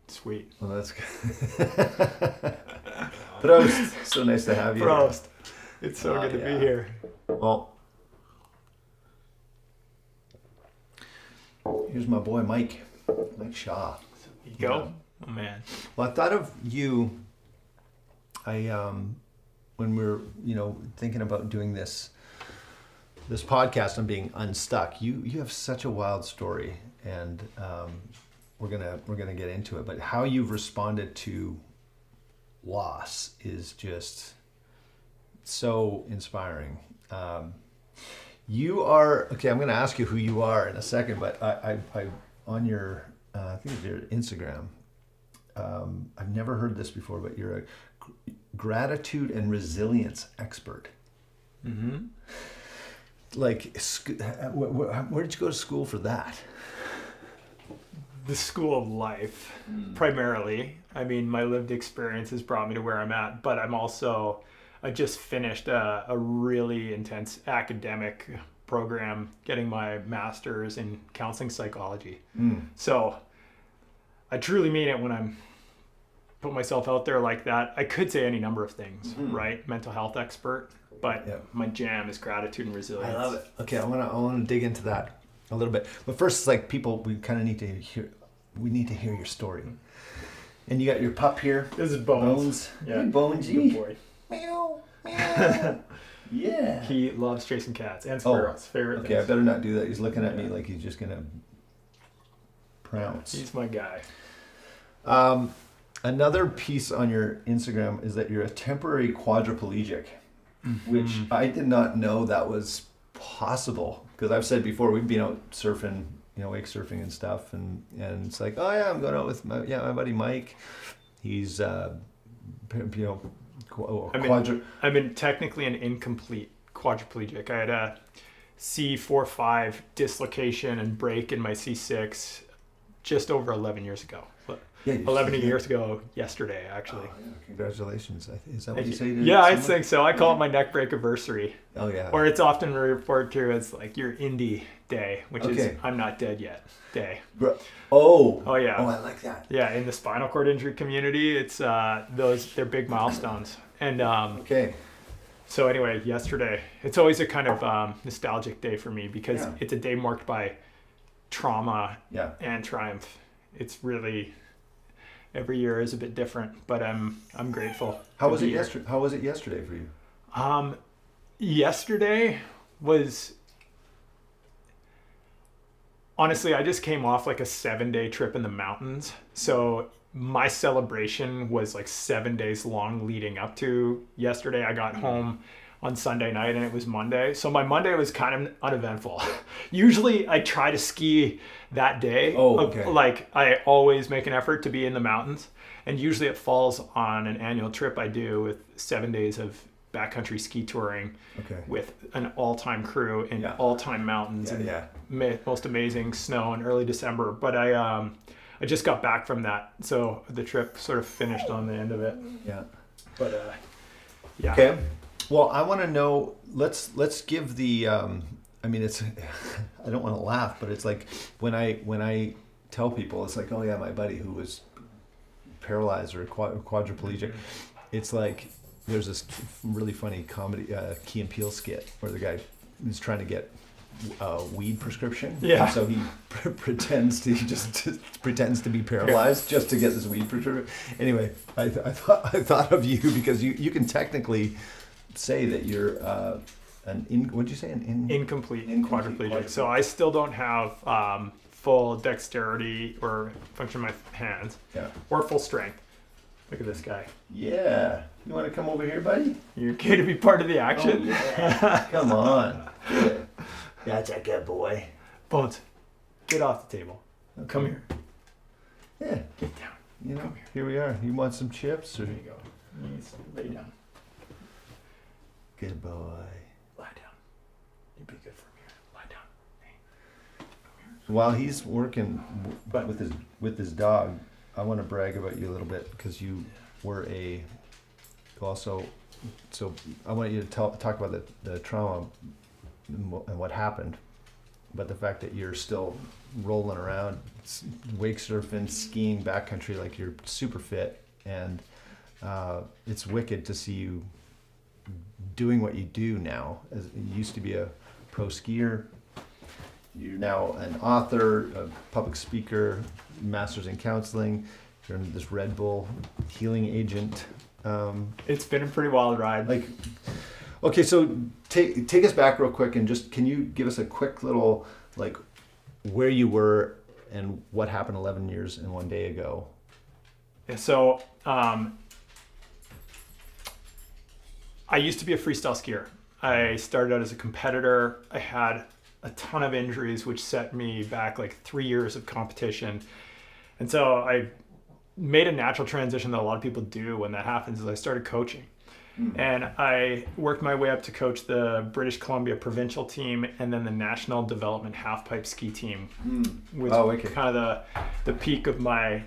Sweet. Well, that's good. Prost. So nice to have you. Prost. It's so good to be here. Well, here's my boy Mike Shaw. You go. Oh man. Well, I thought of you. When we were, thinking about doing this podcast on being unstuck. You have such a wild story, and we're gonna get into it. But how you've responded to loss is just so inspiring. You are okay. I'm going to ask you who you are in a second, but I on your I think it's your Instagram. I've never heard this before, but you're a gratitude and resilience expert. Mm-hmm. Like, where did you go to school for that? The school of life, primarily. I mean, my lived experience has brought me to where I'm at, but I just finished a really intense academic program, getting my master's in counseling psychology. So I truly mean it when I'm put myself out there like that. I could say any number of things, right? Mental health expert, but my jam is gratitude and resilience. I love it. Okay, I want to dig into that a little bit. But first, it's like we kind of need to hear. We need to hear your story. And you got your pup here. This is Bones. Yeah, hey, Bonesy. Good boy. Meow, meow. Yeah. He loves chasing cats and squirrels. Favorite things. things. I better not do that. He's looking at me like he's just gonna prounce. He's my guy. Another piece on your Instagram is that you're a temporary quadriplegic, which I did not know that was possible. Because I've said before, we've been out surfing, wake surfing and stuff, and it's like, oh yeah, I'm going out with my buddy Mike. He's I'm technically an incomplete quadriplegic. I had a C4-5 dislocation and break in my C6 just over 11 years ago. 11 years ago yesterday, actually. Oh, yeah. Congratulations. Is that what you say? Yeah, I think so. I call it my neck break anniversary. Oh, yeah. Or it's often referred to as like your indie day, which is I'm not dead yet day. Oh, yeah. Oh, I like that. Yeah, in the spinal cord injury community, it's they're big milestones. And so anyway, yesterday, it's always a kind of nostalgic day for me because it's a day marked by trauma and triumph. It's really... Every year is a bit different, but I'm grateful. How was it yesterday? How was it yesterday for you? Yesterday was honestly, I just came off like a 7-day trip in the mountains. So my celebration was like 7 days long leading up to yesterday. I got home on Sunday night and it was Monday. So my Monday was kind of uneventful. Usually I try to ski that day. Like I always make an effort to be in the mountains. And usually it falls on an annual trip I do with 7 days of backcountry ski touring with an all-time crew in all-time mountains and most amazing snow in early December. But I just got back from that. So the trip sort of finished on the end of it. Yeah. But Okay. Well, I want to know. Let's give the. It's. I don't want to laugh, but it's like when I tell people, it's like, oh yeah, my buddy who was paralyzed or quadriplegic. It's like there's this really funny comedy Key and Peele skit where the guy is trying to get a weed prescription. Yeah. And so he pretends to be paralyzed just to get this weed prescription. Anyway, I thought of you because you can technically say that you're incomplete quadriplegic. So I still don't have full dexterity or function of my hands or full strength. Look at this guy. Yeah. You want to come over here, buddy? You're okay to be part of the action? Oh, yeah. Come on. Good. That's a good boy. Bones, get off the table. Okay. Come here. Yeah. you know, here we are. You want some chips? Or? There you go. Knees, lay down. Good boy. Lie down. You'd be good for me. Lie down. Hey. While he's working But- with his dog, I want to brag about you a little bit because you were also. So I want you to talk about the trauma and what happened, but the fact that you're still rolling around, wake surfing, skiing, backcountry, like you're super fit, and it's wicked to see you doing what you do now. As you used to be a pro skier, you're now an author, a public speaker, master's in counseling. You're this Red Bull healing agent. It's been a pretty wild ride. Like, okay, so take us back real quick and just, can you give us a quick little, like, where you were and what happened 11 years and one day ago? So, I used to be a freestyle skier. I started out as a competitor. I had a ton of injuries, which set me back like 3 years of competition. And so I made a natural transition that a lot of people do when that happens, is I started coaching. And I worked my way up to coach the British Columbia provincial team and then the National Development Halfpipe ski team. Was kind of the peak of my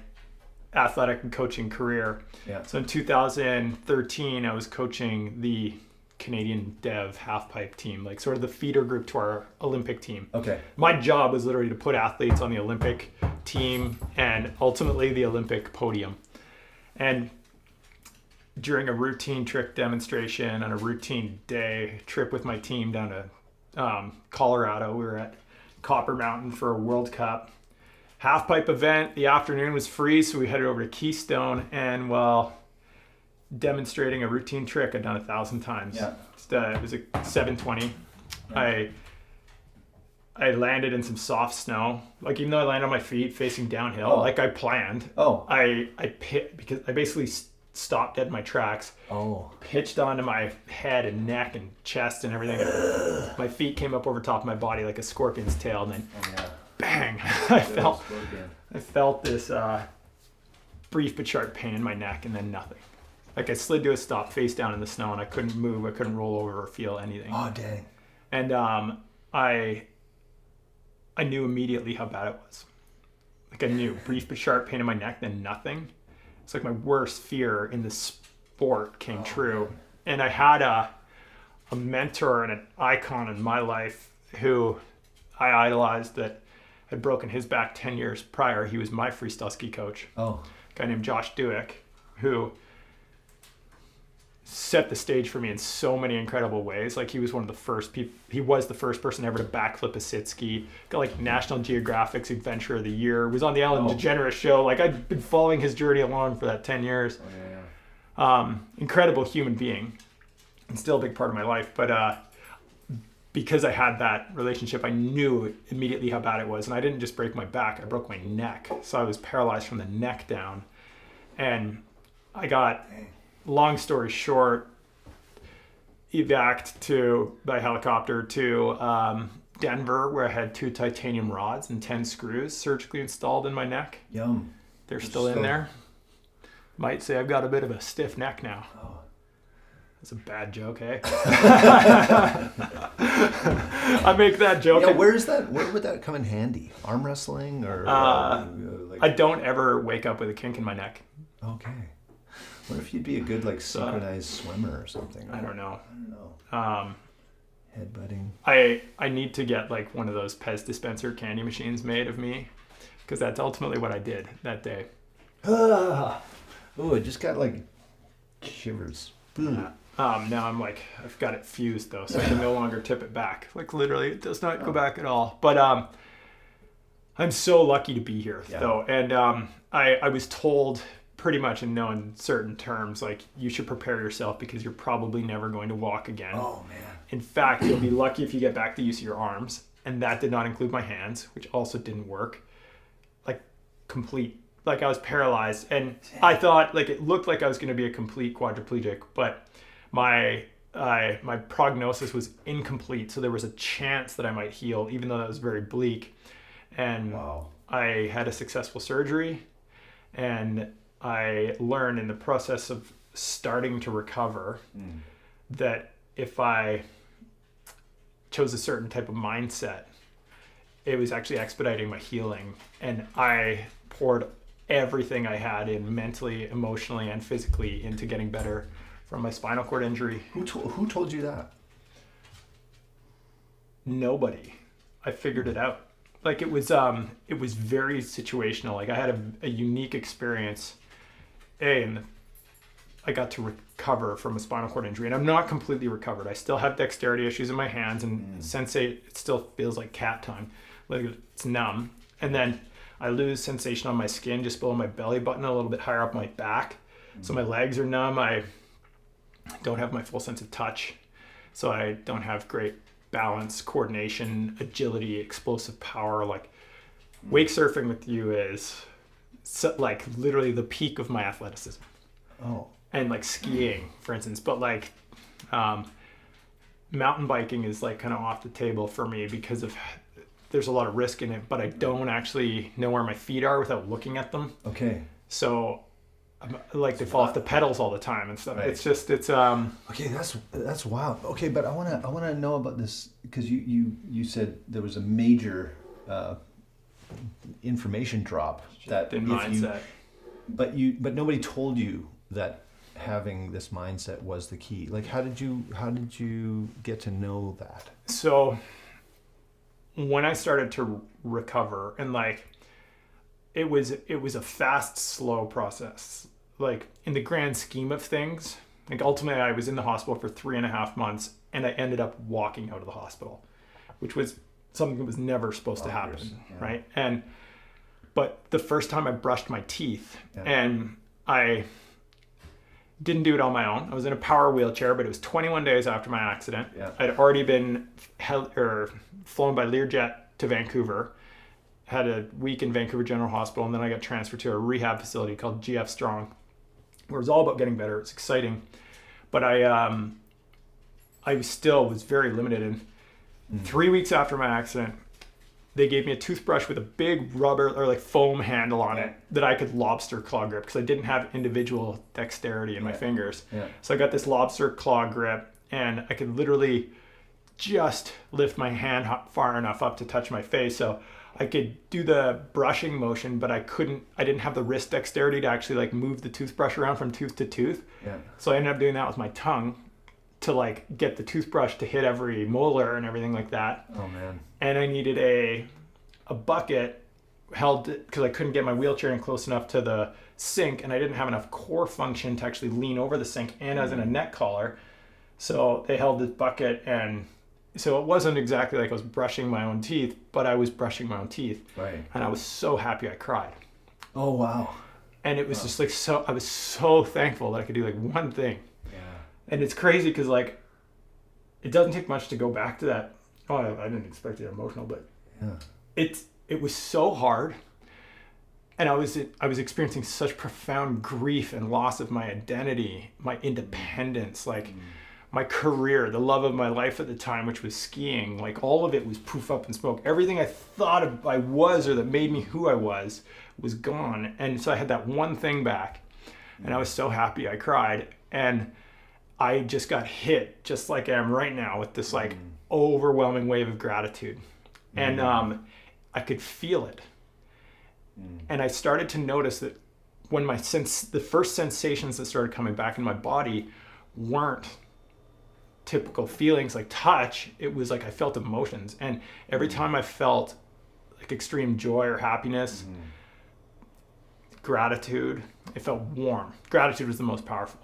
athletic and coaching career. Yeah. So in 2013, I was coaching the Canadian Dev Halfpipe team, like sort of the feeder group to our Olympic team. Okay. My job was literally to put athletes on the Olympic team and ultimately the Olympic podium. And during a routine trick demonstration on a routine day trip with my team down to Colorado, we were at Copper Mountain for a World Cup halfpipe event. The afternoon was free, so we headed over to Keystone, and while demonstrating a routine trick I'd done 1,000 times. Yeah. It was a 720. Right. I landed in some soft snow. Like, even though I landed on my feet facing downhill, like I planned. I basically stopped dead in my tracks. Pitched onto my head and neck and chest and everything. My feet came up over top of my body like a scorpion's tail, and then bang! I felt this brief but sharp pain in my neck, and then nothing. Like, I slid to a stop face down in the snow, and I couldn't move. I couldn't roll over or feel anything. Oh, dang. And I knew immediately how bad it was. Like, I knew. Brief but sharp pain in my neck, then nothing. It's like my worst fear in the sport came true. Man. And I had a mentor and an icon in my life who I idolized that had broken his back 10 years prior. He was my freestyle ski coach. A guy named Josh Duick, who set the stage for me in so many incredible ways. Like, he was one of the first people, he was the first person ever to backflip a sit ski, got like National Geographic's Adventure of the Year, was on the Ellen DeGeneres show. Like, I'd been following his journey along for that 10 years. Incredible human being, and still a big part of my life. But because I had that relationship, I knew immediately how bad it was. And I didn't just break my back, I broke my neck. So I was paralyzed from the neck down. And I got, long story short, evac'd by helicopter to Denver, where I had 2 titanium rods and 10 screws surgically installed in my neck. Yum. They're still in there. Might say I've got a bit of a stiff neck now. That's a bad joke, eh? I make that joke. Yeah, where would that come in handy? Arm wrestling or? I don't ever wake up with a kink in my neck. Okay. What if you'd be a good synchronized swimmer or something? I don't know. Headbutting. I need to get like one of those Pez dispenser candy machines made of me, because that's ultimately what I did that day. Oh, it just got like shivers. Now I'm like, I've got it fused though, so I can no longer tip it back. Like, literally, it does not go back at all. But I'm so lucky to be here though, and I was told pretty much in no uncertain terms, like, you should prepare yourself because you're probably never going to walk again. Oh man. In fact, you'll be lucky if you get back the use of your arms, and that did not include my hands, which also didn't work. Like, I was paralyzed, and I thought, like, it looked like I was going to be a complete quadriplegic, but my prognosis was incomplete, so there was a chance that I might heal, even though that was very bleak. And I had a successful surgery, and I learned in the process of starting to recover that if I chose a certain type of mindset, it was actually expediting my healing. And I poured everything I had in mentally, emotionally, and physically into getting better from my spinal cord injury. Who told you that? Nobody. I figured it out. Like it was very situational. Like I had a unique experience. And I got to recover from a spinal cord injury, and I'm not completely recovered. I still have dexterity issues in my hands, and sensate, it still feels like cat tongue, like it's numb. And then I lose sensation on my skin just below my belly button, a little bit higher up my back. So my legs are numb. I don't have my full sense of touch, so I don't have great balance, coordination, agility, explosive power. Like wake surfing with you is like literally the peak of my athleticism. Oh. And like skiing, for instance, but like mountain biking is like kind of off the table for me because of there's a lot of risk in it, but I don't actually know where my feet are without looking at them. Okay. So like they fall off the pedals all the time and stuff. Right. It's just Okay, that's wild. Okay, but I wanna know about this because you said there was a major information drop that in mindset. But nobody told you that having this mindset was the key. Like how did you get to know that? So when I started to recover, and like it was a fast, slow process. Like in the grand scheme of things, like ultimately I was in the hospital for 3.5 months, and I ended up walking out of the hospital, which was something that was never supposed to happen, right? But the first time I brushed my teeth, and I didn't do it on my own. I was in a power wheelchair, but it was 21 days after my accident. Yeah. I'd already been flown by Learjet to Vancouver, had a week in Vancouver General Hospital, and then I got transferred to a rehab facility called GF Strong, where it was all about getting better. It's exciting. But I still was very limited. And 3 weeks after my accident, they gave me a toothbrush with a big rubber or like foam handle on it that I could lobster claw grip because I didn't have individual dexterity in my fingers. Yeah. So I got this lobster claw grip, and I could literally just lift my hand far enough up to touch my face. So I could do the brushing motion, but I didn't have the wrist dexterity to actually like move the toothbrush around from tooth to tooth. Yeah. So I ended up doing that with my tongue to like get the toothbrush to hit every molar and everything like that. Oh man. And I needed a bucket held because I couldn't get my wheelchair in close enough to the sink, and I didn't have enough core function to actually lean over the sink, and I was in a neck collar. So they held this bucket, and so it wasn't exactly like I was brushing my own teeth, but I was brushing my own teeth. Right. And I was so happy I cried. Oh wow. And it was just like I was so thankful that I could do like one thing. Yeah. And it's crazy because like it doesn't take much to go back to that. Oh, I didn't expect to get emotional, but it was so hard. And I was experiencing such profound grief and loss of my identity, my independence, like my career, the love of my life at the time, which was skiing. Like all of it was poof up in smoke. Everything I thought I was or that made me who I was gone. And so I had that one thing back, and I was so happy I cried. And I just got hit, just like I am right now, with this like overwhelming wave of gratitude. And I could feel it. And I started to notice that when the first sensations that started coming back in my body weren't typical feelings like touch. It was like I felt emotions. And every time I felt like extreme joy or happiness, gratitude, it felt warm. Gratitude was the most powerful.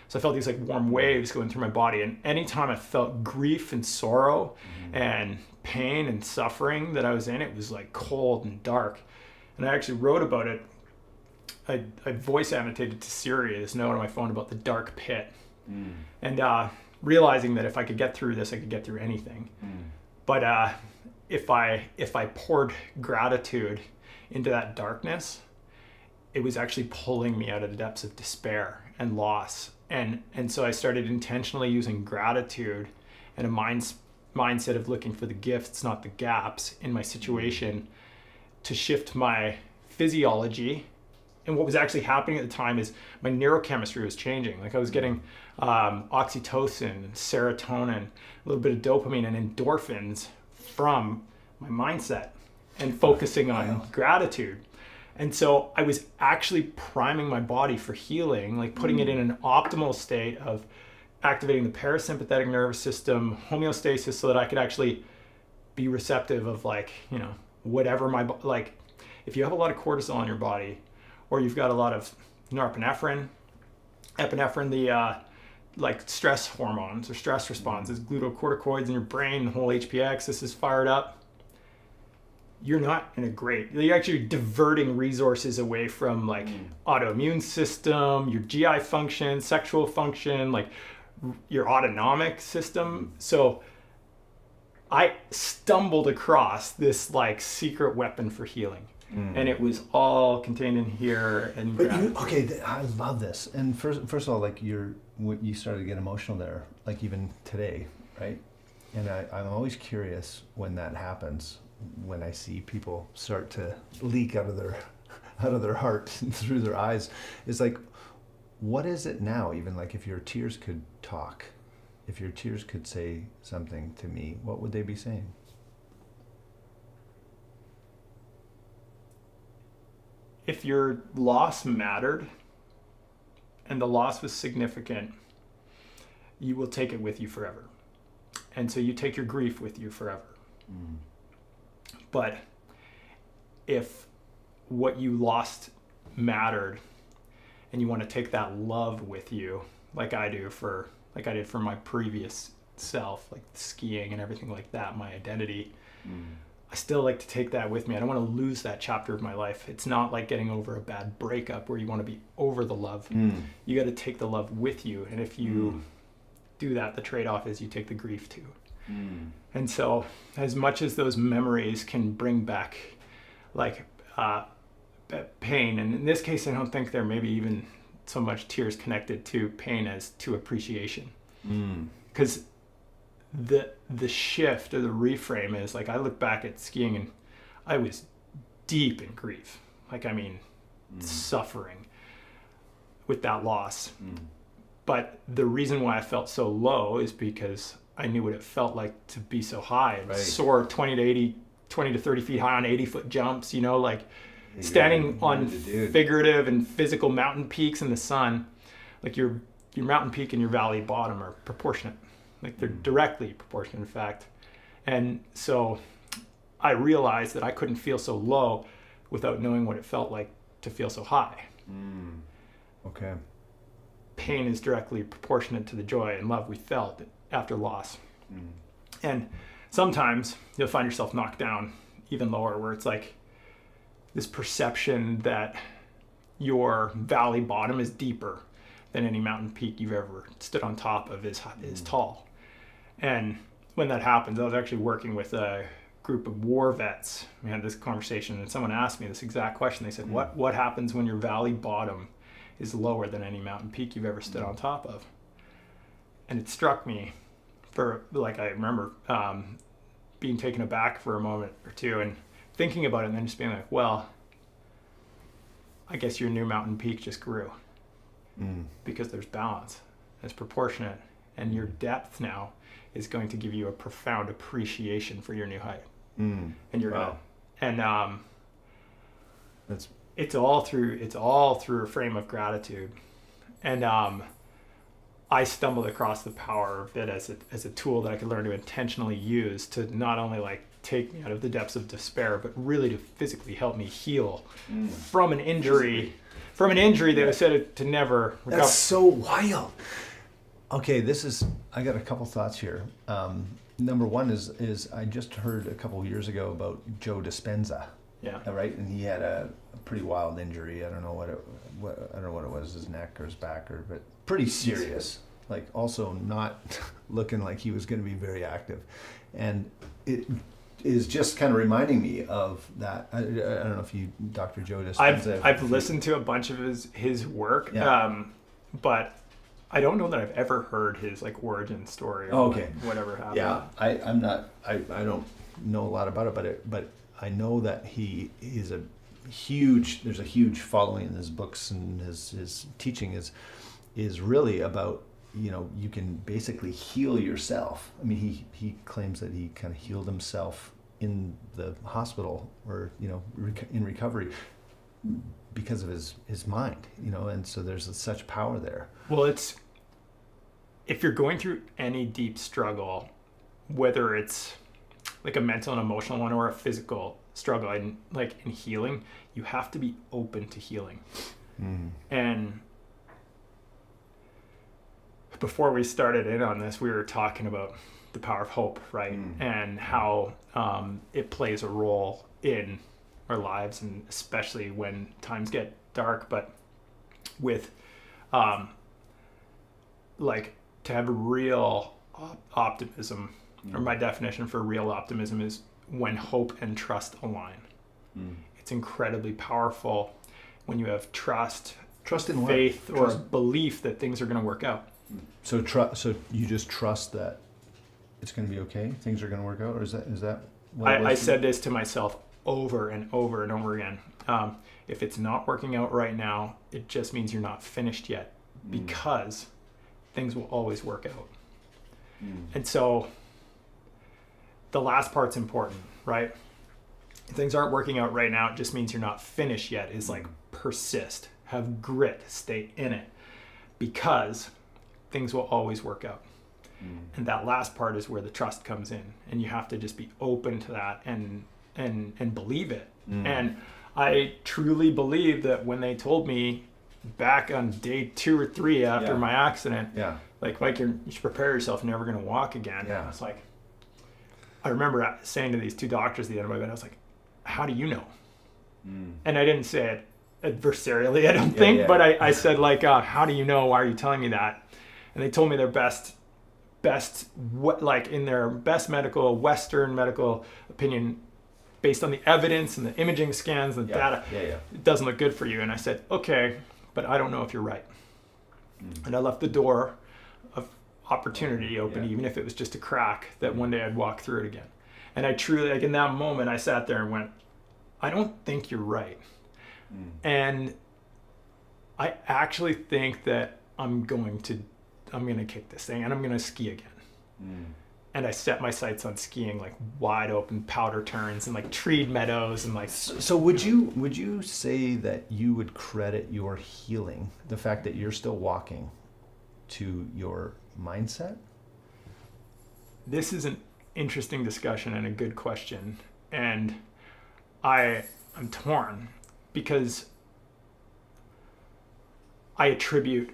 So I felt these like warm waves going through my body. And anytime I felt grief and sorrow and pain and suffering that I was in, it was like cold and dark. And I actually wrote about it. I voice annotated to Siri this note on my phone about the dark pit. And realizing that if I could get through this, I could get through anything. But if I poured gratitude into that darkness, it was actually pulling me out of the depths of despair and loss. And so I started intentionally using gratitude and a mindset of looking for the gifts, not the gaps in my situation, to shift my physiology And what was actually happening at the time is my neurochemistry was changing. Like I was getting oxytocin, serotonin, a little bit of dopamine and endorphins from my mindset and focusing on gratitude. And so I was actually priming my body for healing, like putting it in an optimal state of activating the parasympathetic nervous system, homeostasis, so that I could actually be receptive of like, you know, whatever like if you have a lot of cortisol in your body, or you've got a lot of norepinephrine, epinephrine, the like stress hormones or stress responses, glucocorticoids in your brain, the whole HPX, is fired up. You're not in a great, you're actually diverting resources away from like autoimmune system, your GI function, sexual function, like your autonomic system. So I stumbled across this like secret weapon for healing. And it was all contained in here. And I love this. And first of all, like you started to get emotional there, like even today, right? And I'm always curious when that happens, when I see people start to leak out of their heart and through their eyes. It's like, what is it now? Even like if your tears could talk, if your tears could say something to me, what would they be saying? If your loss mattered and the loss was significant, you will take it with you forever. And so you take your grief with you forever. But if what you lost mattered and you want to take that love with you, like I did for my previous self, like skiing and everything like that, my identity, I still like to take that with me. I don't want to lose that chapter of my life. It's not like getting over a bad breakup where you want to be over the love. You got to take the love with you. And if you do that, the trade-off is you take the grief too. And so as much as those memories can bring back like pain, and in this case, I don't think there may be even so much tears connected to pain as to appreciation. Because the shift or the reframe is like, I look back at skiing and I was deep in grief. Like, I mean, suffering with that loss. But the reason why I felt so low is because I knew what it felt like to be so high and soar 20 to 30 feet high on 80-foot jumps, you know, like standing on figurative and physical mountain peaks in the sun. Like your mountain peak and your valley bottom are proportionate. Like they're directly proportionate, in fact. And so I realized that I couldn't feel so low without knowing what it felt like to feel so high. Okay. Pain is directly proportionate to the joy and love we felt after loss. And sometimes you'll find yourself knocked down even lower, where it's like this perception that your valley bottom is deeper than any mountain peak you've ever stood on top of is tall. And when that happens, I was actually working with a group of war vets. We had this conversation and someone asked me this exact question. They said, what happens when your valley bottom is lower than any mountain peak you've ever stood on top of? And it struck me for, like, I remember being taken aback for a moment or two and thinking about it and then just being like, well, I guess your new mountain peak just grew because there's balance. It's proportionate. And your depth now is going to give you a profound appreciation for your new height. And your and it's all through a frame of gratitude. And I stumbled across the power of it as a tool that I could learn to intentionally use to not only like take me out of the depths of despair, but really to physically help me heal from an injury that was said to never recover. That's so wild. Okay, I got a couple thoughts here. Number one is I just heard a couple years ago about Joe Dispenza. Yeah. Right, and he had a pretty wild injury. I don't know what it was, his neck or his back, but pretty serious. Like also not looking like he was going to be very active, and it is just kind of reminding me of that. I don't know if you, Dr. Joe Dispenza. I've listened to a bunch of his work, but I don't know that I've ever heard his like origin story or whatever happened. Yeah, I don't know a lot about it, but I know that he there's a huge following in his books, and his teaching is really about, you can basically heal yourself. I mean, he claims that he kind of healed himself in the hospital, or in recovery, because of his mind, and so there's such power there. Well, if you're going through any deep struggle, whether it's like a mental and emotional one or a physical struggle, and like in healing, you have to be open to healing. And before we started in on this, we were talking about the power of hope, right? And how it plays a role in our lives, and especially when times get dark. But with like, to have real optimism, or my definition for real optimism is when hope and trust align. It's incredibly powerful when you have trust in faith, what? or belief that things are going to work out. So you just trust that it's going to be okay, things are going to work out, or is that what I said this to myself over and over and over again. If it's not working out right now, it just means you're not finished yet, because things will always work out. And so the last part's important, right? If things aren't working out right now, it just means you're not finished yet. Is like, persist, have grit, stay in it, because things will always work out. And that last part is where the trust comes in, and you have to just be open to that and believe it. And I truly believe that when they told me back on day 2 or 3 after my accident, like, Mike, you should prepare yourself, you're never going to walk again. It's like, I remember saying to these 2 doctors at the end of my bed, I was like, how do you know? And I didn't say it adversarially, I don't think, but I said, like, how do you know? Why are you telling me that? And they told me their best, like, in their best Western medical opinion, based on the evidence and the imaging scans and the data, it doesn't look good for you. And I said, okay, but I don't know if you're right. And I left the door of opportunity open, even if it was just a crack, that one day I'd walk through it again. And I truly, like, in that moment, I sat there and went, I don't think you're right. And I actually think that I'm going to kick this thing, and I'm going to ski again. And I set my sights on skiing, like, wide open powder turns and like treed meadows and like. So would you say that you would credit your healing, the fact that you're still walking, to your mindset? This is an interesting discussion and a good question, and I'm torn, because I attribute,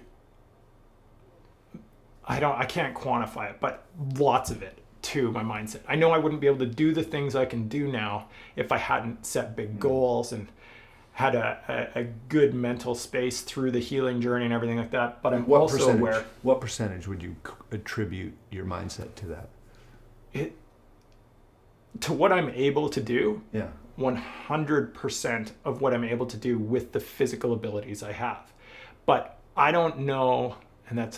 I can't quantify it, but lots of it to my mindset. I know I wouldn't be able to do the things I can do now if I hadn't set big goals and had a good mental space through the healing journey and everything like that. But I'm also aware. What percentage would you attribute your mindset to that? To what I'm able to do? 100% of what I'm able to do with the physical abilities I have. But I don't know, and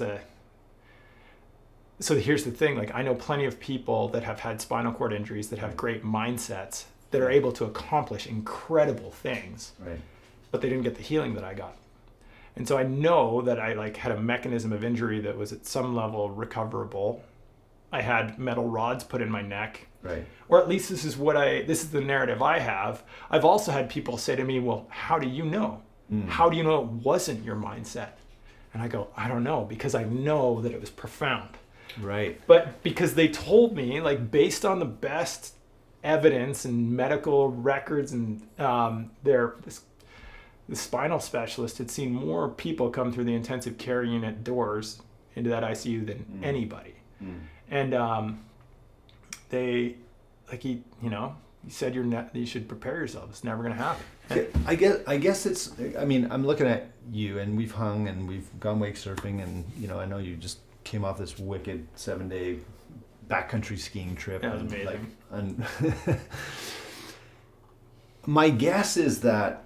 so here's the thing, like, I know plenty of people that have had spinal cord injuries that have great mindsets that are able to accomplish incredible things, but they didn't get the healing that I got. And so I know that I, like, had a mechanism of injury that was at some level recoverable. I had metal rods put in my neck. Or at least this is the narrative I have. I've also had people say to me, well, how do you know? How do you know it wasn't your mindset? And I go, I don't know, because I know that it was profound. But because they told me, like, based on the best evidence and medical records, and the spinal specialist had seen more people come through the intensive care unit doors into that ICU than anybody. And they, like, he said, you should prepare yourself. It's never going to happen. I guess it's, I mean, I'm looking at you, and we've hung and we've gone wake surfing, and, I know you just came off this wicked 7-day backcountry skiing trip. That was amazing. My guess is that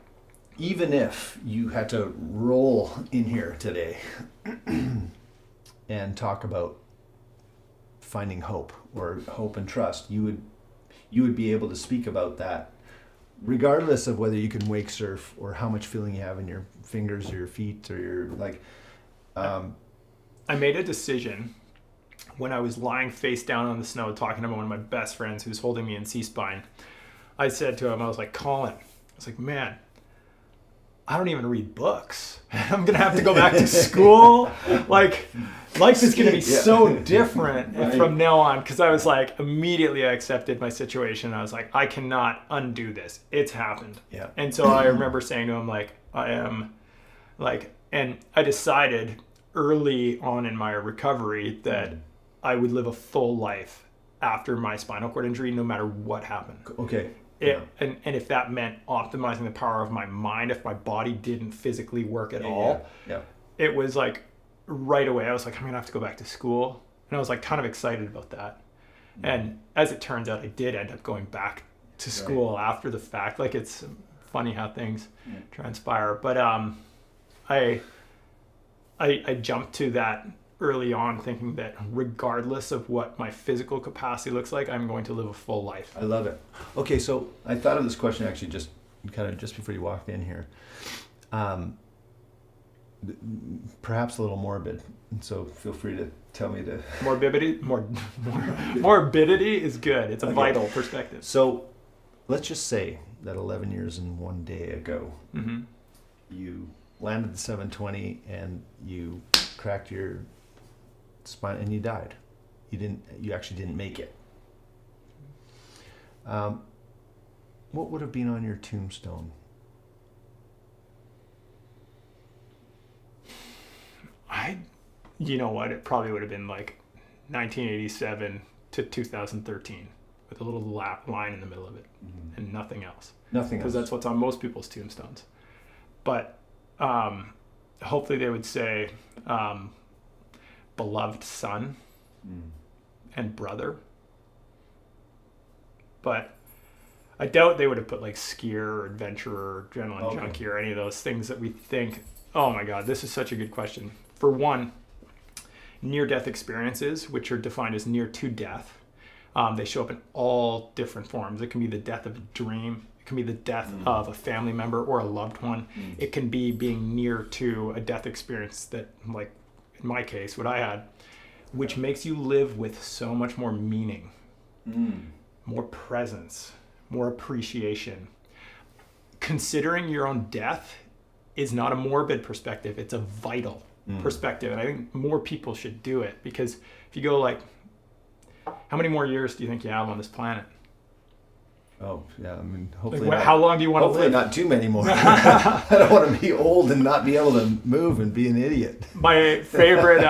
even if you had to roll in here today and talk about finding hope, or hope and trust, you would be able to speak about that regardless of whether you can wake surf or how much feeling you have in your fingers or your feet or your like. I made a decision when I was lying face down on the snow talking to one of my best friends who's holding me in C-spine. I said to him, I was like, Colin, I was like, man, I don't even read books. I'm going to have to go back to school. Like, life is going to be so different from now on. Because I was like, immediately I accepted my situation. I was like, I cannot undo this. It's happened. Yeah. And so I remember saying to him, like, I am, like, and I decided early on in my recovery that I would live a full life after my spinal cord injury, no matter what happened. Okay. And if that meant optimizing the power of my mind, if my body didn't physically work at all, it was like right away, I was like, I'm going to have to go back to school. And I was like kind of excited about that. And as it turns out, I did end up going back to school after the fact. Like, it's funny how things transpire. But I jumped to that early on thinking that regardless of what my physical capacity looks like, I'm going to live a full life. I love it. Okay, so I thought of this question actually just before you walked in here. Perhaps a little morbid, so feel free to tell me to... Morbidity is good. It's a vital perspective. So let's just say that 11 years and 1 day ago, you landed the 720 and you cracked your spine and you died. You actually didn't make it. What would have been on your tombstone? You know what? It probably would have been like 1987 to 2013 with a little line in the middle of it and nothing else. Nothing else. Because that's what's on most people's tombstones. But hopefully they would say beloved son and brother. But I doubt they would have put like skier or adventurer or adrenaline junkie or any of those things that we think, oh my God, this is such a good question. For one, near-death experiences, which are defined as near to death, they show up in all different forms. It can be the death of a dream. It can be the death of a family member or a loved one. It can be being near to a death experience that, like in my case, what I had, which makes you live with so much more meaning, more presence, more appreciation. Considering your own death is not a morbid perspective. It's a vital perspective. And I think more people should do it, because if you go like, how many more years do you think you have on this planet? Oh, yeah. I mean, hopefully like, how long do you want to live? Hopefully not too many more. I don't want to be old and not be able to move and be an idiot. My favorite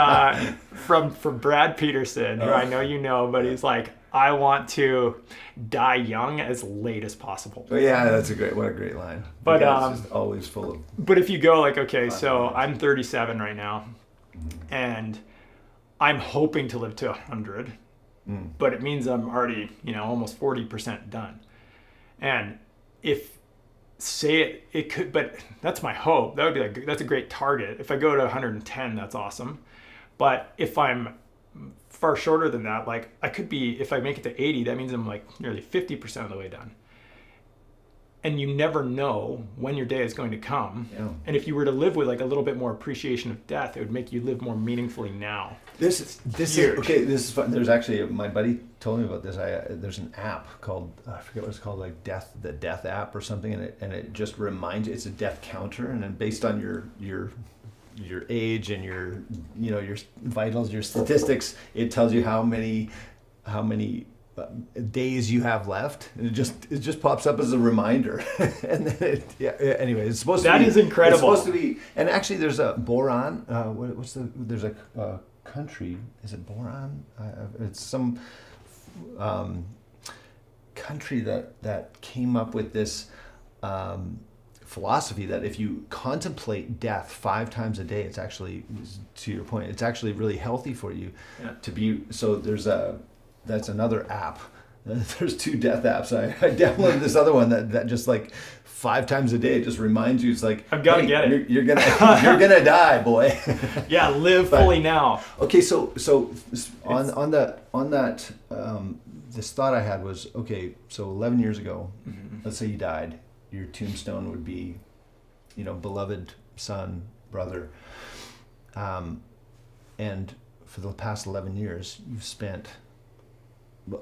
from Brad Peterson, who I know you know, but he's like, I want to die young as late as possible. Oh, yeah, what a great line. But it's just always full of... But if you go like, okay, so I'm 37 right now, and I'm hoping to live to 100, but it means I'm already, almost 40% done. And if, say it could, but that's my hope. That would be like, that's a great target. If I go to 110, that's awesome. But if I'm far shorter than that, like I could be, if I make it to 80, that means I'm like nearly 50% of the way done. And you never know when your day is going to come. Yeah. And if you were to live with like a little bit more appreciation of death, it would make you live more meaningfully now. This is okay. This is fun. There's actually, my buddy told me about this. There's an app called, I forget what it's called, like the death app or something, and it just reminds you. It's a death counter, and then based on your age and your vitals, your statistics, it tells you how many days you have left, and it just pops up as a reminder. And then anyway, it's supposed to be... That is incredible. It's supposed to be, and actually there's a boron, there's a country, is it boron? It's some country that came up with this philosophy that if you contemplate death 5 times a day, it's actually, to your point, it's actually really healthy for you to be. So that's another app. There's 2 death apps. I downloaded this other one that just like 5 times a day, it just reminds you. It's like, I've got to get it. You're gonna die, boy. Yeah, live fully now. Okay, so on that this thought I had was, okay, so 11 years ago, let's say you died, your tombstone would be, beloved son, brother. And for the past 11 years, you've spent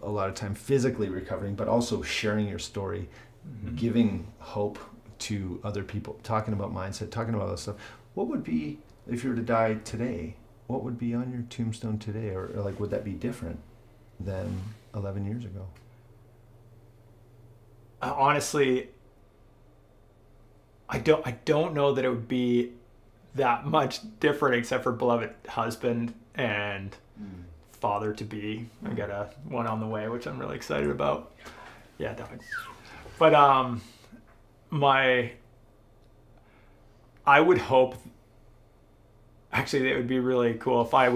a lot of time physically recovering, but also sharing your story, giving hope to other people, talking about mindset, talking about all this stuff. What would be, if you were to die today, what would be on your tombstone today? Or like, would that be different than 11 years ago? Honestly, I don't know that it would be that much different, except for beloved husband and father to be. I got one on the way, which I'm really excited about. Yeah, definitely. But I would hope, actually, it would be really cool if I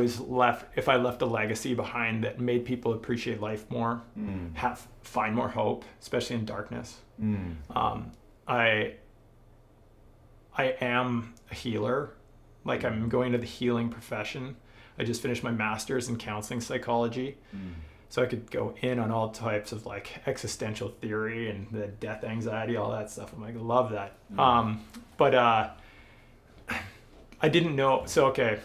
left a legacy behind that made people appreciate life more, find more hope, especially in darkness. I am a healer. Like, I'm going to the healing profession. I just finished my master's in counseling psychology. So I could go in on all types of like existential theory and the death anxiety, all that stuff. I'm like, I love that. But I didn't know. So, okay,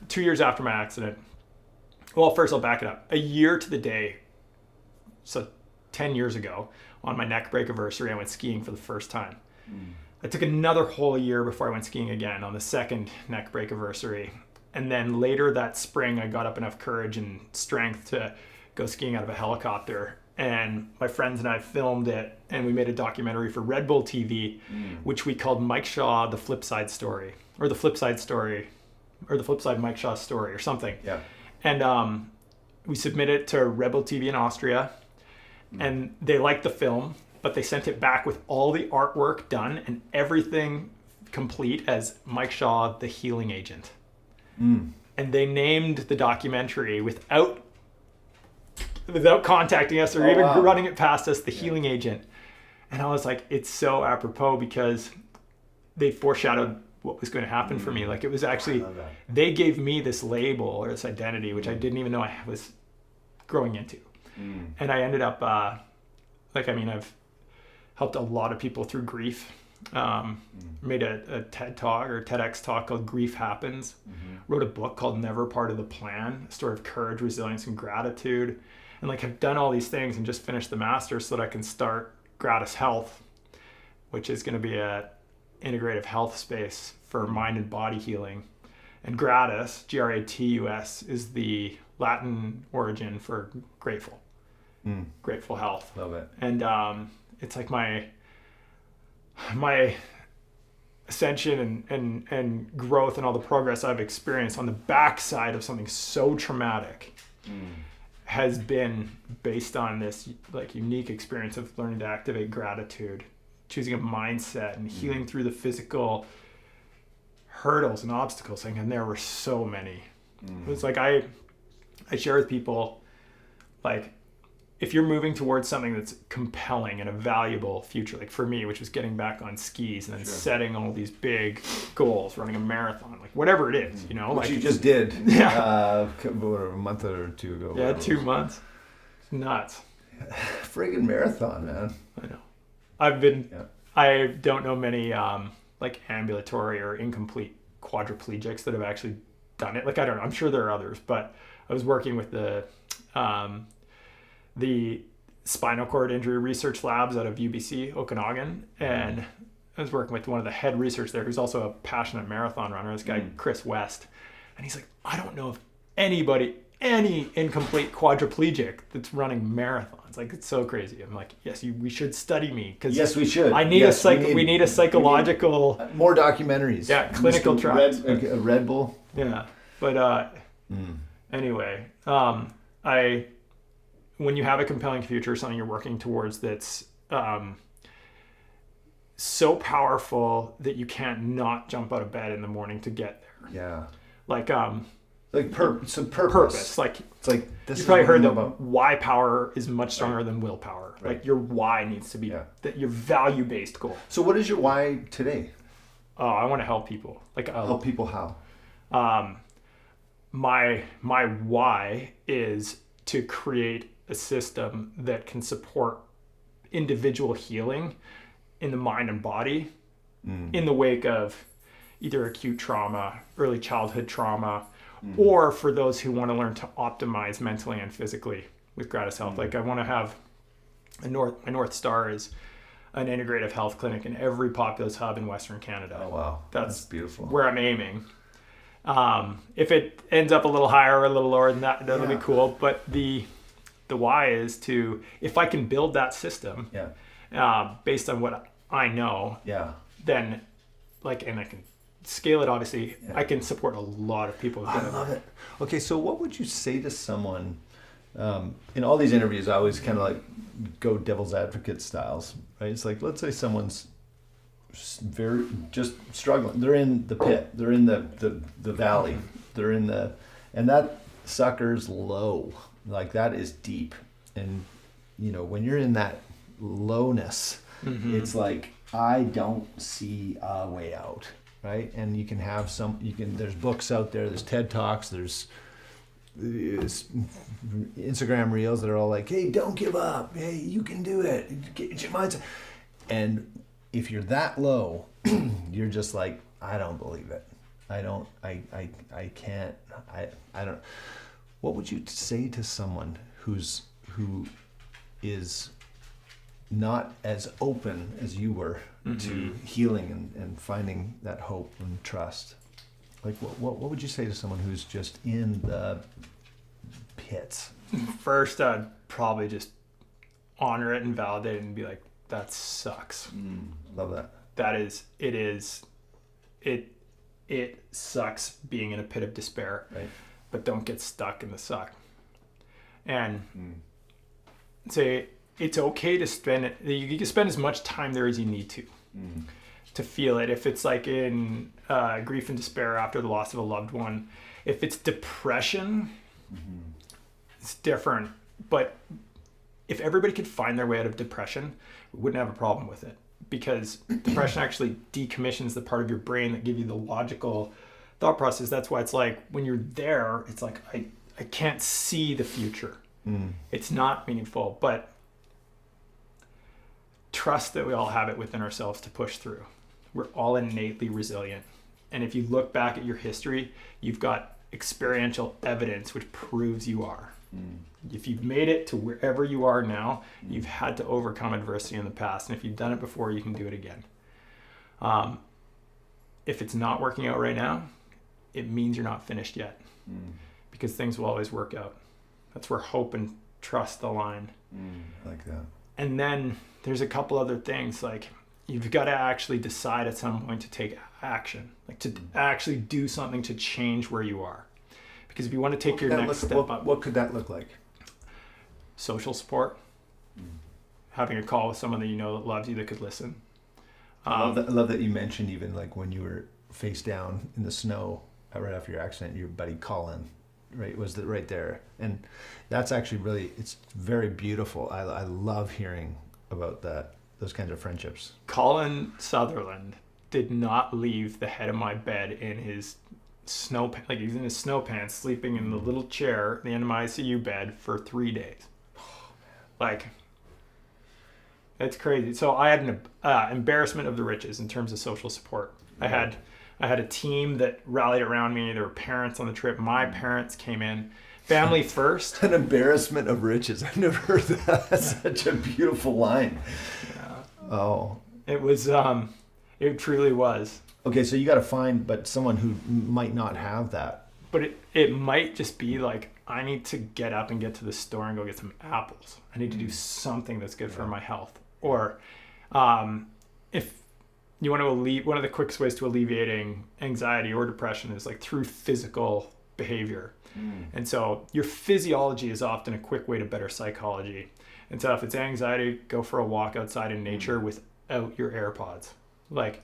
2 years after my accident, well, first I'll back it up. A year to the day, so 10 years ago, on my neck break anniversary, I went skiing for the first time. I took another whole year before I went skiing again on the second neck break anniversary. And then later that spring, I got up enough courage and strength to go skiing out of a helicopter. And my friends and I filmed it, and we made a documentary for Red Bull TV, which we called Mike Shaw, The Flip Side Story, or The Flip Side Story, or The Flip Side Mike Shaw Story, or something. Yeah. And we submitted it to Red Bull TV in Austria, and they liked the film, but they sent it back with all the artwork done and everything complete as Mike Shaw, the healing agent. And they named the documentary without contacting us or running it past us, the healing agent. And I was like, it's so apropos because they foreshadowed what was going to happen for me. Like, it was actually, they gave me this label or this identity, which I didn't even know I was growing into. And I ended up, I've helped a lot of people through grief. Made a TED talk or TEDx talk called Grief Happens. Wrote a book called Never Part of the Plan, a story of courage, resilience, and gratitude. And like, I've done all these things and just finished the master's so that I can start Gratis Health, which is going to be a integrative health space for mind and body healing. And Gratis, Gratus, is the Latin origin for grateful. Grateful health. Love it. And it's like my ascension and growth and all the progress I've experienced on the backside of something so traumatic has been based on this like unique experience of learning to activate gratitude, choosing a mindset, and healing through the physical hurdles and obstacles. And there were so many. It was like I share with people, like, if you're moving towards something that's compelling and a valuable future, like for me, which was getting back on skis and then setting all these big goals, running a marathon, like whatever it is, Which like you just did. Yeah. A month or two ago. Yeah, 2 months. It's nuts. Friggin' marathon, man. I know. I don't know many like ambulatory or incomplete quadriplegics that have actually done it. Like, I don't know. I'm sure there are others, but I was working with the spinal cord injury research labs out of UBC, Okanagan. And I was working with one of the head researchers there, who's also a passionate marathon runner, this guy, Chris West. And he's like, I don't know of any incomplete quadriplegic that's running marathons. Like, it's so crazy. I'm like, yes, we should study me. Yes, we should. I need we need a psychological... more documentaries. Yeah, clinical trials. Red Bull. Yeah. But anyway, when you have a compelling future, something you're working towards that's so powerful that you can't not jump out of bed in the morning to get there. Yeah. Purpose. Like, it's like this. You probably heard that why power is much stronger than willpower. Right. Like, your why needs to be that your value-based goal. So what is your why today? Oh, I want to help people. Like, help people how? My why is to create a system that can support individual healing in the mind and body in the wake of either acute trauma, early childhood trauma, or for those who want to learn to optimize mentally and physically with Gratis Health. Like I want to have my North Star is an integrative health clinic in every populous hub in Western Canada. Oh, wow. That's beautiful. Where I'm aiming. If it ends up a little higher or a little lower than that, that'll be cool. But the why is to, if I can build that system based on what I know, then like, and I can scale it, obviously, I can support a lot of people. I love it. Okay, so what would you say to someone, in all these interviews, I always kind of like go devil's advocate styles, right? It's like, let's say someone's very just struggling. They're in the pit. They're in the valley. They're in the, and that sucker's low. Like that is deep. And, you know, when you're in that lowness, it's like, I don't see a way out, right? And you can have there's books out there, there's TED Talks, there's Instagram reels that are all like, hey, don't give up. Hey, you can do it. Get your mindset. And if you're that low, you're just like, I don't believe it. I can't. What would you say to someone who is not as open as you were to healing and finding that hope and trust? Like, what would you say to someone who's just in the pits? First, I'd probably just honor it and validate it and be like, that sucks. Love that. It sucks being in a pit of despair, right? But don't get stuck in the suck. And say it's okay to spend it. You can spend as much time there as you need to feel it. If it's like in grief and despair after the loss of a loved one, if it's depression, it's different. But if everybody could find their way out of depression, we wouldn't have a problem with it, because depression actually decommissions the part of your brain that give you the logical thought process. That's why it's like when you're there, it's like I can't see the future. It's not meaningful, but trust that we all have it within ourselves to push through. We're all innately resilient. And if you look back at your history, you've got experiential evidence which proves you are. If you've made it to wherever you are now, you've had to overcome adversity in the past. And if you've done it before, you can do it again. If it's not working out right now, it means you're not finished yet, because things will always work out. That's where hope and trust align. I like that. And then there's a couple other things, like you've got to actually decide at some point to take action, like to actually do something to change where you are. Because if you want to take your next step up. What could that look like? Social support. Having a call with someone that you know that loves you, that could listen. I love that you mentioned even like when you were face down in the snow right after your accident, your buddy Colin, right, was right there. And that's actually really, it's very beautiful. I love hearing about those kinds of friendships. Colin Sutherland did not leave the head of my bed in his like he's in his snow pants, sleeping in the little chair at the end of my ICU bed for 3 days. Like, it's crazy. So I had an embarrassment of the riches in terms of social support. I had a team that rallied around me. There were parents on the trip. My parents came in. Family first. An embarrassment of riches. I've never heard that. That's such a beautiful line. Yeah. Oh. It was, it truly was. Okay, so you got to find, but someone who might not have that. But it might just be like, I need to get up and get to the store and go get some apples. I need to do something that's good for my health. Or if you want to one of the quickest ways to alleviating anxiety or depression is like through physical behavior. And so your physiology is often a quick way to better psychology. And so if it's anxiety, go for a walk outside in nature without your AirPods. Like,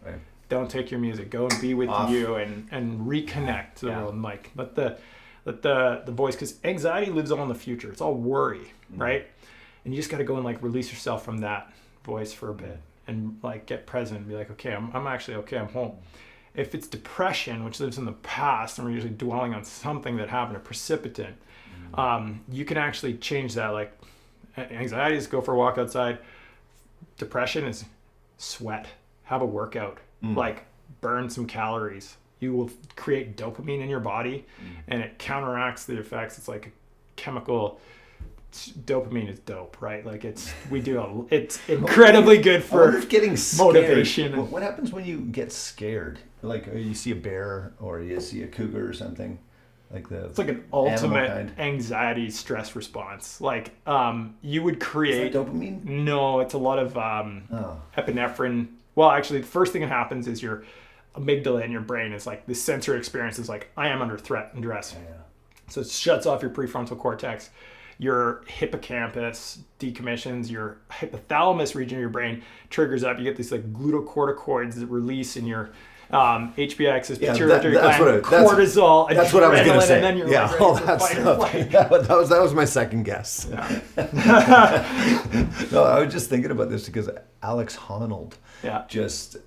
don't take your music. Go and be with you and reconnect to the world, and like let the voice, because anxiety lives on in the future. It's all worry, right? And you just got to go and like release yourself from that voice for a bit and like get present and be like, okay, I'm actually okay. I'm home. If it's depression, which lives in the past, and we're usually dwelling on something that happened, a precipitant, you can actually change that. Like Anxiety is go for a walk outside. Depression is sweat. Have a workout. Like burn some calories. You will create dopamine in your body, and it counteracts the effects. It's like a chemical. Dopamine is dope, right? Like it's incredibly good for getting motivation. Scared. What happens when you get scared? Like you see a bear or you see a cougar or something. It's like an ultimate anxiety stress response. Like you would create. Is that dopamine? No, it's a lot of epinephrine. Well, actually, the first thing that happens is your amygdala in your brain is like the sensory experience is like, I am under threat and duress. Yeah. So it shuts off your prefrontal cortex. Your hippocampus decommissions, your hypothalamus region of your brain triggers up. You get these like glucocorticoids that release in your HPX is pituitary gland, cortisol, that's what I was going to say. And then you're like, all that stuff. That was my second guess. Yeah. No, I was just thinking about this because Alex Honnold just...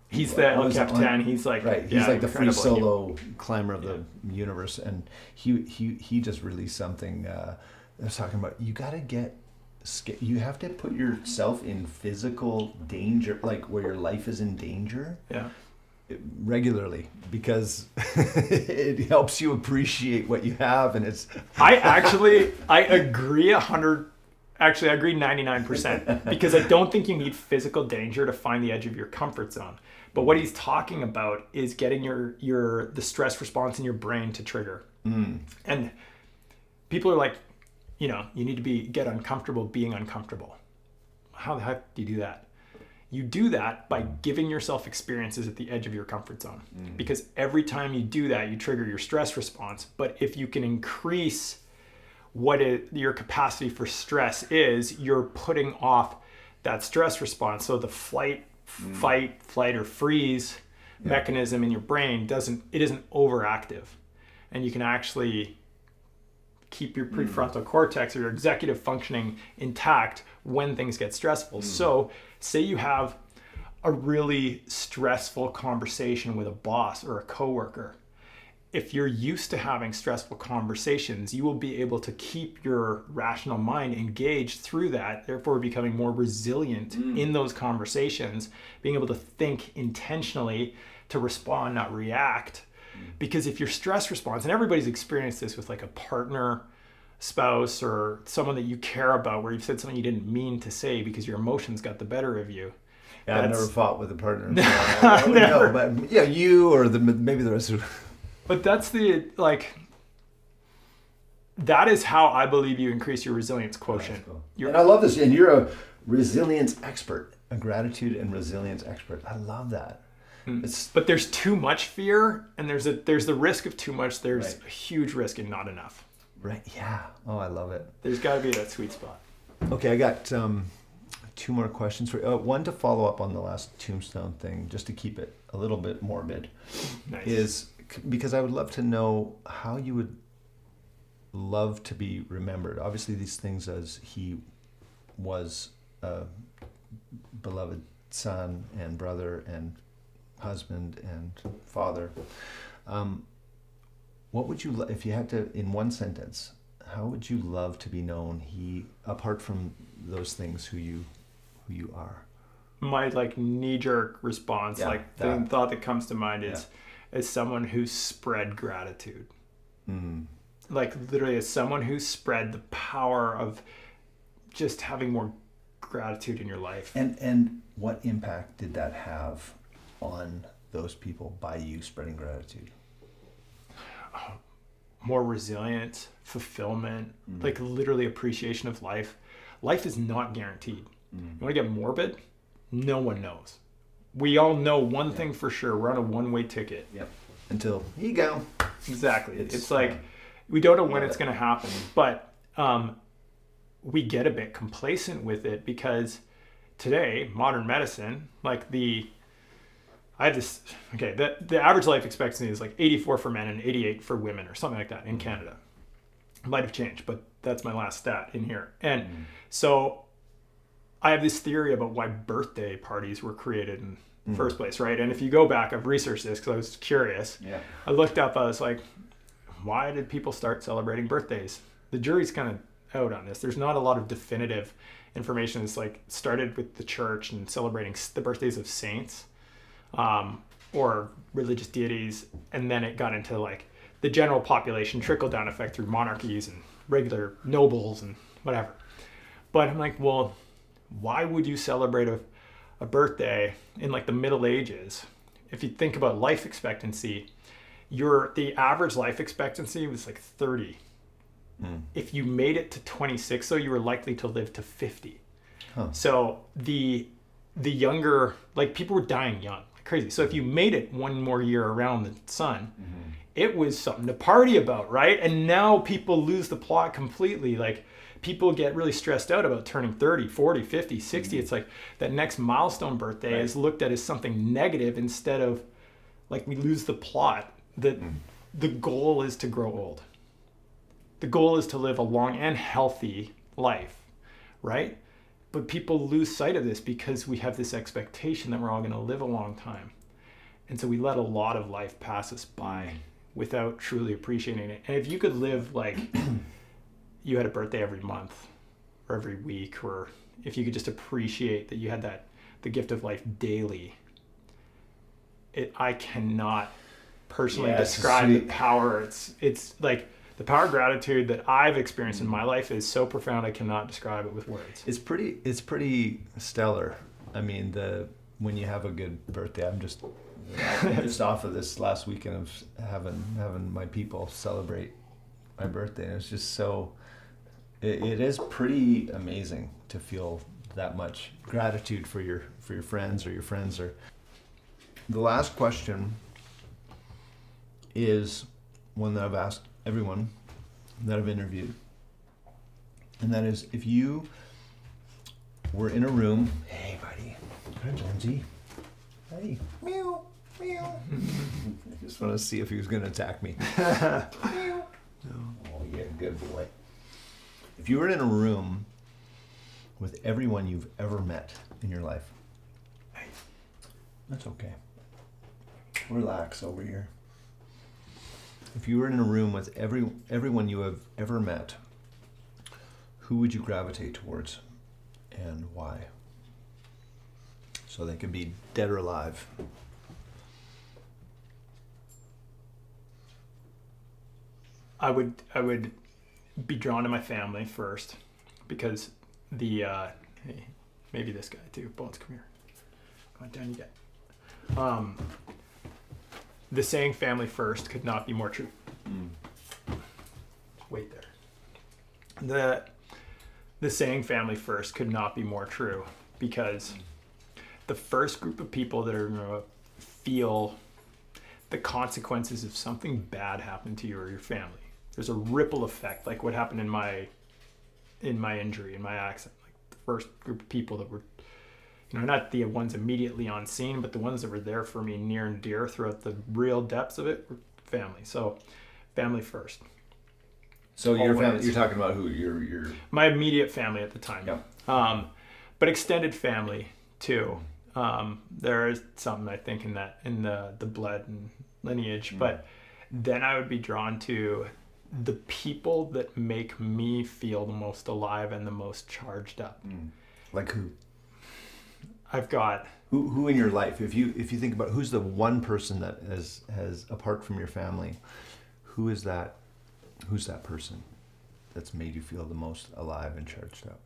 he's the El Capitan. He's like he's like the free solo climber of the universe, and he just released something. I was talking about you got to get scared. You have to put yourself in physical danger, like where your life is in danger. Yeah. Regularly, because it helps you appreciate what you have, and it's. I agree 100. Actually, I agree 99% because I don't think you need physical danger to find the edge of your comfort zone. But what he's talking about is getting the stress response in your brain to trigger. And people are like, you need to get uncomfortable being uncomfortable. How the heck do you do that? You do that by giving yourself experiences at the edge of your comfort zone. Because every time you do that, you trigger your stress response. But if you can increase your capacity for stress is, you're putting off that stress response. So the fight, flight, or freeze mechanism in your brain isn't overactive, and you can actually keep your prefrontal cortex or your executive functioning intact when things get stressful. So say you have a really stressful conversation with a boss or a coworker. If you're used to having stressful conversations, you will be able to keep your rational mind engaged through that, therefore becoming more resilient in those conversations, being able to think intentionally to respond, not react. Because if your stress response, and everybody's experienced this with like a partner, spouse, or someone that you care about where you've said something you didn't mean to say because your emotions got the better of you. Yeah, I've never fought with a partner. So I don't know, but you or maybe the rest of. But that is how I believe you increase your resilience quotient. Cool. And I love this. And you're a resilience expert, a gratitude and resilience expert. I love that. But there's too much fear, and there's the risk of too much. There's a huge risk in not enough. Right. Yeah. Oh, I love it. There's got to be that sweet spot. Okay, I got 2 more questions for you. One to follow up on the last tombstone thing, just to keep it a little bit morbid. Nice. Is because I would love to know how you would love to be remembered. Obviously, these things as he was a beloved son and brother and husband and father. What would you, if you had to, in one sentence, how would you love to be known? Apart from those things, who you are. My knee-jerk response, the thought that comes to mind is someone who spread gratitude. Literally as someone who spread the power of just having more gratitude in your life. And what impact did that have on those people by you spreading gratitude? More resilience, fulfillment, literally appreciation of life. Life is not guaranteed. You want to get morbid? No one knows. We all know one thing for sure. We're on a one-way ticket. Yep. Until you go. Exactly. It's like we don't know when it's going to happen, but we get a bit complacent with it because today, modern medicine, the average life expectancy is 84 for men and 88 for women or something like that in Canada. It might have changed, but that's my last stat in here. And so I have this theory about why birthday parties were created in the first place, right? And if you go back, I've researched this because I was curious. Yeah. I looked up, I was like, why did people start celebrating birthdays? The jury's kind of out on this. There's not a lot of definitive information. It's like started with the church and celebrating the birthdays of saints, or religious deities, and then it got into like the general population, trickle down effect through monarchies and regular nobles and whatever. But I'm like, well, why would you celebrate a birthday in like the Middle Ages? If you think about life expectancy, the average life expectancy was like 30. If you made it to 26, so you were likely to live to 50. So the younger, like people were dying young, like crazy. So if you made it one more year around the sun, it was something to party about, right? And now people lose the plot completely. Like people get really stressed out about turning 30, 40, 50, 60. It's like that next milestone birthday is looked at as something negative instead of like we lose the plot that the goal is to grow old. The goal is to live a long and healthy life, right? But people lose sight of this because we have this expectation that we're all going to live a long time. And so we let a lot of life pass us by without truly appreciating it. And if you could live like you had a birthday every month or every week, or if you could just appreciate that you had the gift of life daily, I cannot personally describe the power. It's like the power of gratitude that I've experienced in my life is so profound I cannot describe it with words. It's pretty stellar. I mean, when you have a good birthday, I'm just off of this last weekend of having my people celebrate my birthday, and it's just so it is pretty amazing to feel that much gratitude for your friends or your friends. Or the last question is one that I've asked everyone that I've interviewed, and that is, if you were in a room, hey buddy, hi Jonesy, hey, meow, meow. I just want to see if he was going to attack me. Meow. Oh yeah, good boy. If you were in a room with everyone you've ever met in your life, hey, that's okay. Relax over here. If you were in a room with everyone you have ever met, who would you gravitate towards and why? So they could be dead or alive. I would be drawn to my family first, because hey, maybe this guy too. Bones, come here. Come on, down you get. The saying "family first" could not be more true. Wait there. The saying "family first" could not be more true, because the first group of people that are going to feel the consequences of something bad happened to you or your family. There's a ripple effect, like what happened in my injury, in my accident. Like the first group of people that were, not the ones immediately on scene, but the ones that were there for me near and dear throughout the real depths of it were family. So family first. So your family, you're talking about who? Your my immediate family at the time. Yeah. But extended family too. There is something I think in the blood and lineage, but then I would be drawn to the people that make me feel the most alive and the most charged up. Like who? I've got who in your life, if you think about who's the one person that has apart from your family, who's that person that's made you feel the most alive and charged up?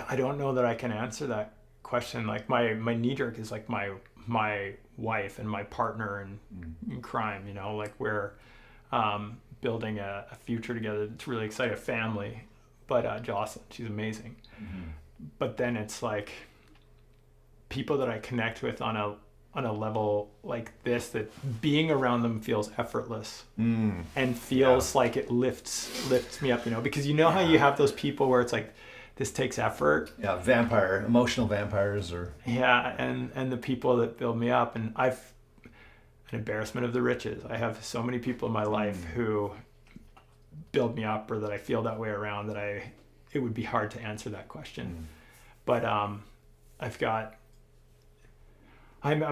I don't know that I can answer that question. Like my knee jerk is like my wife and my partner in crime, like we're building a future together that's really exciting, a family. But Jocelyn, she's amazing. But then it's like people that I connect with on a level like this, that being around them feels effortless and feels like it lifts me up, because how you have those people where it's like, this takes effort. Yeah, emotional vampires or... Yeah, and the people that build me up. And I've an embarrassment of the riches. I have so many people in my life who build me up, or that I feel that way around, that it would be hard to answer that question. But I'm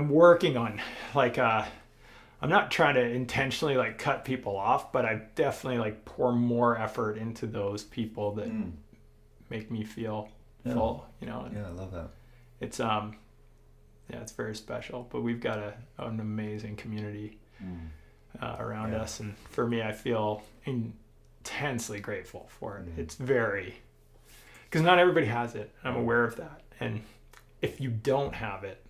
working on I'm not trying to intentionally like cut people off, but I definitely like pour more effort into those people that make me feel full, you know. And I love that. it's it's very special. But we've got an amazing community around us, and for me, I feel intensely grateful for it. It's very, because not everybody has it. I'm aware of that, and if you don't have it,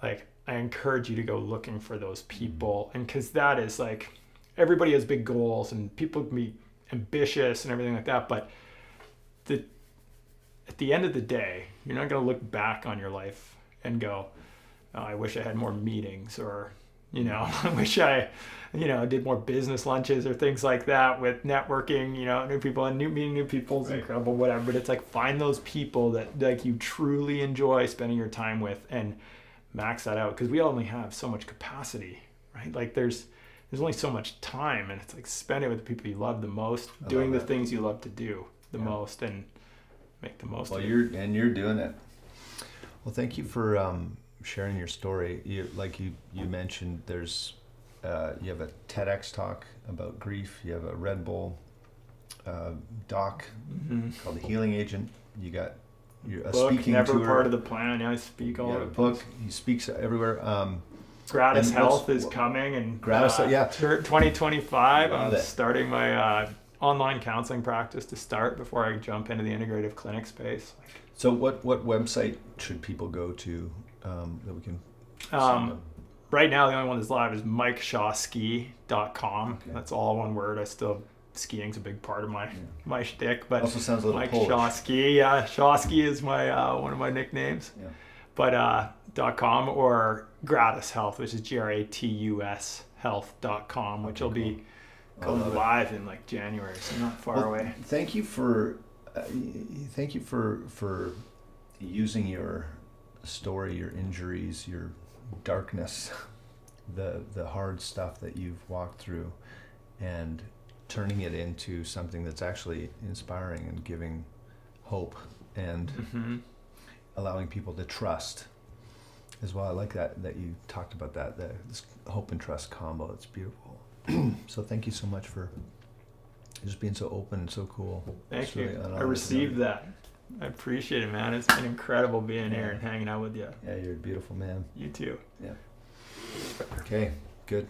like, I encourage you to go looking for those people, and because that is like, everybody has big goals and people can be ambitious and everything like that, but at the end of the day, you're not going to look back on your life and go, oh, I wish I had more meetings, or, you know, I wish I, you know, did more business lunches or things like that with networking, you know, new people, and meeting new people is incredible, whatever. But it's like, find those people that like you truly enjoy spending your time with and max that out, because we only have so much capacity, right? Like there's only so much time, and it's like, spend it with the people you love the most, doing the things you love to do the most, and make the most of it. You're doing it. Well, thank you for sharing your story. You mentioned, there's you have a TEDx talk about grief. You have a Red Bull doc called The Healing Agent. You got a book, speaking never tour. Part of the Plan. I speak all over the book. He speaks everywhere. Gratis Health is coming, and Gratis, 2025. Love I'm it. starting my online counseling practice to start before I jump into the integrative clinic space. So what website should people go to that we can? Right now, the only one that's live is MikeShawSki.com. Okay. That's all one word. Skiing's a big part of my shtick, but Also sounds a little Mike Polish. Shawski. Yeah, Shawski is my one of my nicknames. Yeah. But .com, or Gratis Health, which is GRATUS health.com, which will be going live in like January, so not far away. Thank you for using your story, your injuries, your darkness, the hard stuff that you've walked through, and turning it into something that's actually inspiring and giving hope, and allowing people to trust as well. I like that you talked about this hope and trust combo. It's beautiful. So thank you so much for just being so open and so cool. Thank you. I received that. I appreciate it, man. It's been incredible being here and hanging out with you. Yeah, you're a beautiful man. You too. Yeah. Okay, good.